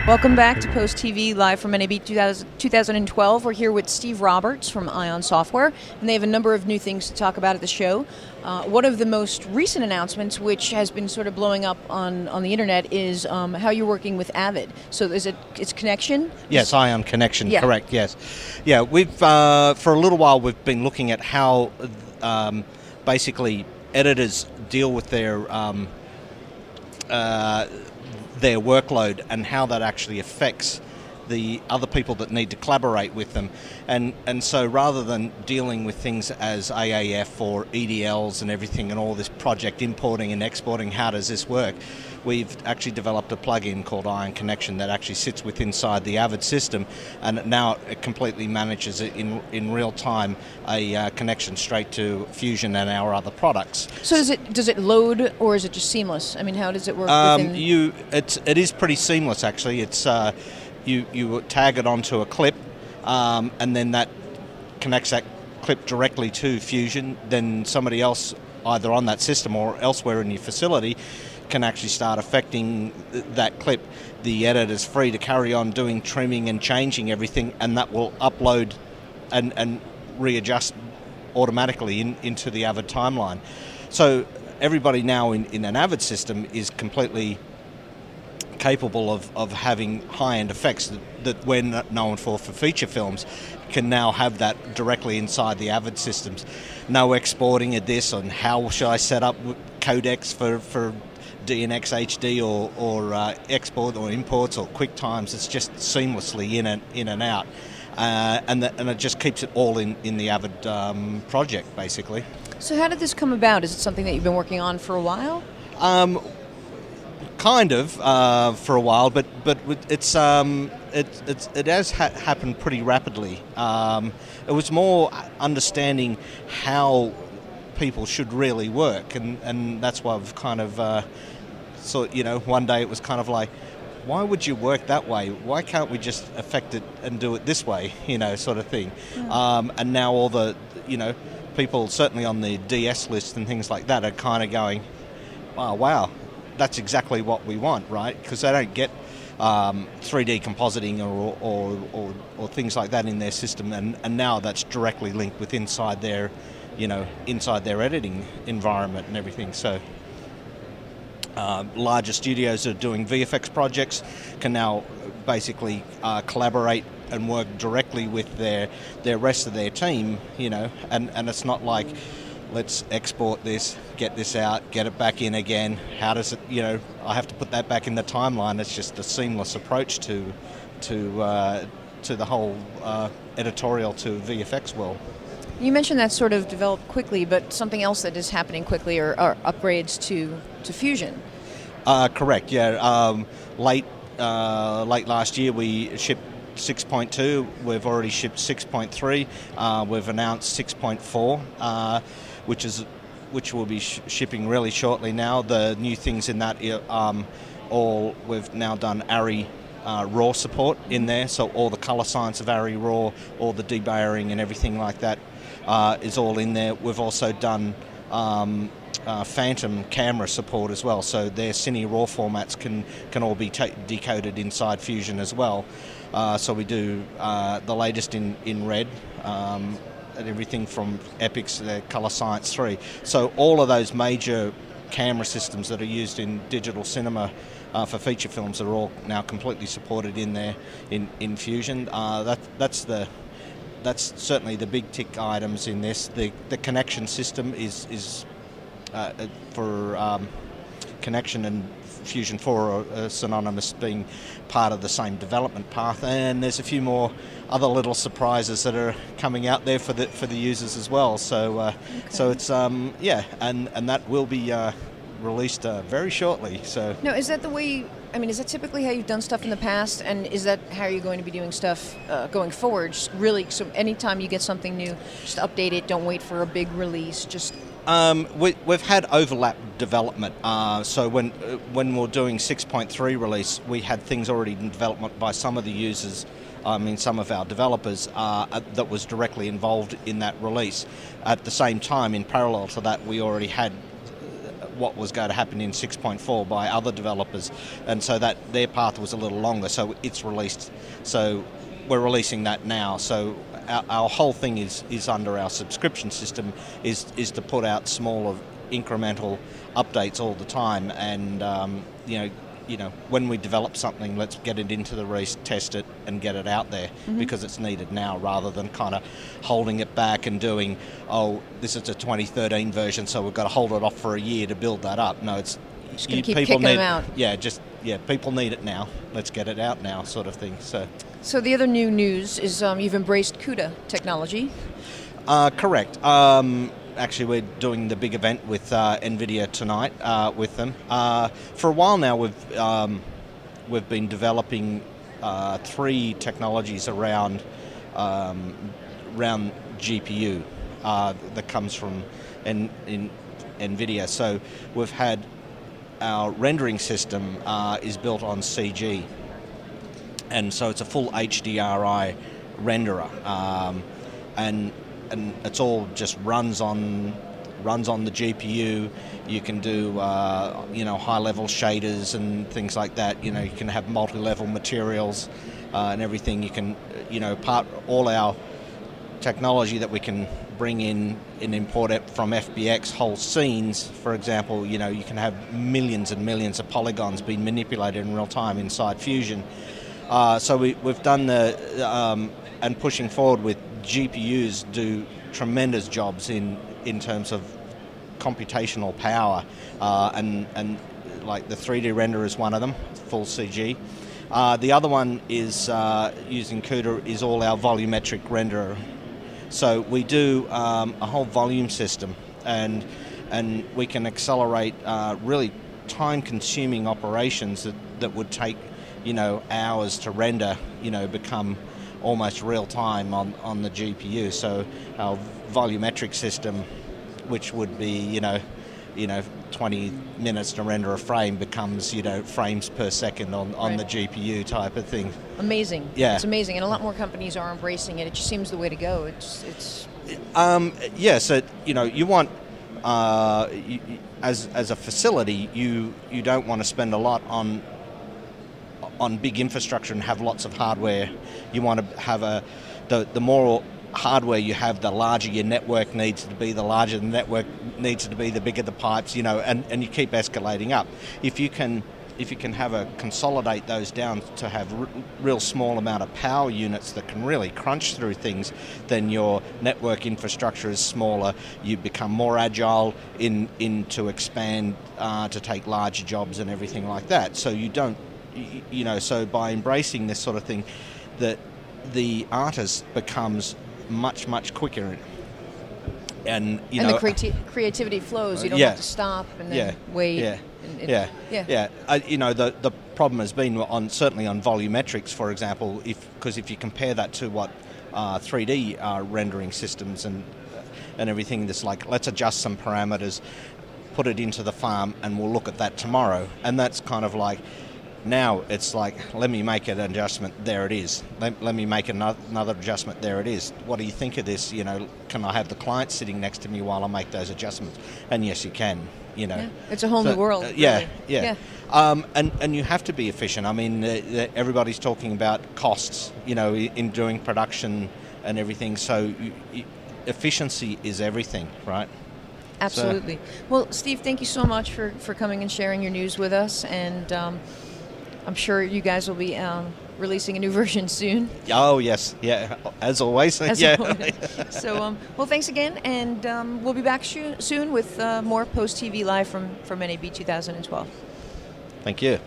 Welcome back to Post TV, live from NAB 2012. We're here with Steve Roberts from Eyeon Software, and they have a number of new things to talk about at the show. One of the most recent announcements, which has been sort of blowing up on the internet, is how you're working with Avid. So it's Connection? Yes, Eyeon Connection, yeah. Correct, yes. Yeah, we've, for a little while, we've been looking at how basically editors deal with their workload and how that actually affects the other people that need to collaborate with them. And so rather than dealing with things as AAF or EDLs and everything and all this project importing and exporting, how does this work? We've actually developed a plugin called Eyeon Connection that actually sits inside the Avid system, and now it completely manages it in real time, a connection straight to Fusion and our other products. So does it load, or is it just seamless? I mean, how does it work? It is pretty seamless actually. It's you tag it onto a clip, and then that connects that clip directly to Fusion. Then somebody else, either on that system or elsewhere in your facility, can actually start affecting that clip. The editor's free to carry on doing trimming and changing everything, and that will upload and readjust automatically into the Avid timeline. So everybody now in an Avid system is completely capable of having high-end effects that we're known for feature films, can now have that directly inside the Avid systems. No exporting of this, and how should I set up codecs for DNX HD or export or imports or quick times. It's just seamlessly in and out, and it just keeps it all in the Avid project basically. So how did this come about? Is it something that you've been working on for a while? Kind of for a while, but it has happened pretty rapidly. It was more understanding how people should really work, and that's why I've kind of one day it was kind of like, why would you work that way? Why can't we just affect it and do it this way, sort of thing. And now all the people certainly on the DS list and things like that are kind of going, oh wow, that's exactly what we want, right? Because they don't get 3D compositing or things like that in their system, and now that's directly linked with inside their editing environment and everything. So larger studios that are doing VFX projects can now basically collaborate and work directly with their rest of their team, and it's not like, let's export this, get this out, get it back in again. How does it, I have to put that back in the timeline. It's just a seamless approach to the whole editorial to VFX world. You mentioned that sort of developed quickly, but something else that is happening quickly are upgrades to Fusion. Correct, yeah. Late last year we shipped 6.2, we've already shipped 6.3, we've announced 6.4, which will be shipping really shortly now. The new things in that we've now done ARRI RAW support in there, so all the color science of ARRI RAW, all the debayering and everything like that is all in there. We've also done phantom camera support as well, so their Cine RAW formats can all be decoded inside Fusion as well. So we do the latest in red, and everything from Epix to Color Science 3. So all of those major camera systems that are used in digital cinema for feature films are all now completely supported in there in Fusion. That's certainly the big tick items in this. The connection system is for Connection and Fusion 4 are synonymous, being part of the same development path, and there's a few more other little surprises that are coming out there for the users as well. So okay. So it's yeah, and that will be released very shortly. So now, is that the way? I mean, is that typically how you've done stuff in the past, and is that how you're going to be doing stuff going forward? Just really, so anytime you get something new, just update it. Don't wait for a big release. Just we've had overlap development. So when we're doing 6.3 release, we had things already in development by some of the users. I mean, some of our developers that was directly involved in that release. At the same time, in parallel to that, we already had what was going to happen in 6.4 by other developers, and so that their path was a little longer, so it's released. So we're releasing that now. So our whole thing is under our subscription system is to put out smaller incremental updates all the time, and when we develop something, let's get it into the release, test it, and get it out there, because it's needed now, rather than kind of holding it back and doing, oh, this is a 2013 version, so we've got to hold it off for a year to build that up. No, it's just going to keep kicking them out. People need it now. Let's get it out now, sort of thing. So the other new news is you've embraced CUDA technology. Correct. Actually, we're doing the big event with NVIDIA tonight with them. For a while now, we've been developing 3 technologies around GPU that comes from NVIDIA. So we've had our rendering system is built on CG, and so it's a full HDRI renderer, and it's all just runs on the GPU. You can do high-level shaders and things like that. You can have multi-level materials and everything. You can all our technology that we can bring in and import it from FBX, whole scenes, for example. You can have millions and millions of polygons being manipulated in real time inside Fusion. So we've done and pushing forward with GPUs do tremendous jobs in terms of computational power, and like the 3D renderer is one of them, full CG. The other one is using CUDA is all our volumetric renderer. So we do a whole volume system, and we can accelerate really time-consuming operations that would take hours to render, become almost real time on the GPU. So our volumetric system, which would be 20 minutes to render a frame, becomes frames per second on the GPU type of thing. Amazing. Yeah, it's amazing, and a lot more companies are embracing it. It just seems the way to go. It's So you want as a facility, you don't want to spend a lot on big infrastructure and have lots of hardware. You want to have the more hardware you have, the larger your network needs to be. The larger the network needs to be, the bigger the pipes. And you keep escalating up. If you can consolidate those down to have real small amount of power units that can really crunch through things, then your network infrastructure is smaller. You become more agile to expand to take larger jobs and everything like that. So you don't. So by embracing this sort of thing, that the artist becomes much quicker, and the creativity flows. You don't have to stop and then wait. The problem has been certainly on volumetrics, for example, because if you compare that to what 3D rendering systems and everything, that's like, let's adjust some parameters, put it into the farm, and we'll look at that tomorrow. And that's kind of like, now it's like, let me make an adjustment, there it is. Let me make another adjustment, there it is. What do you think of this? Can I have the client sitting next to me while I make those adjustments? And yes, you can. It's a whole new world. Yeah. And you have to be efficient. I mean, everybody's talking about costs, in doing production and everything. So efficiency is everything, right? Absolutely. Well, Steve, thank you so much for coming and sharing your news with us, and I'm sure you guys will be releasing a new version soon. Oh, yes. Yeah, as always. Always. So, well, thanks again, and we'll be back soon with more Post TV Live from NAB 2012. Thank you.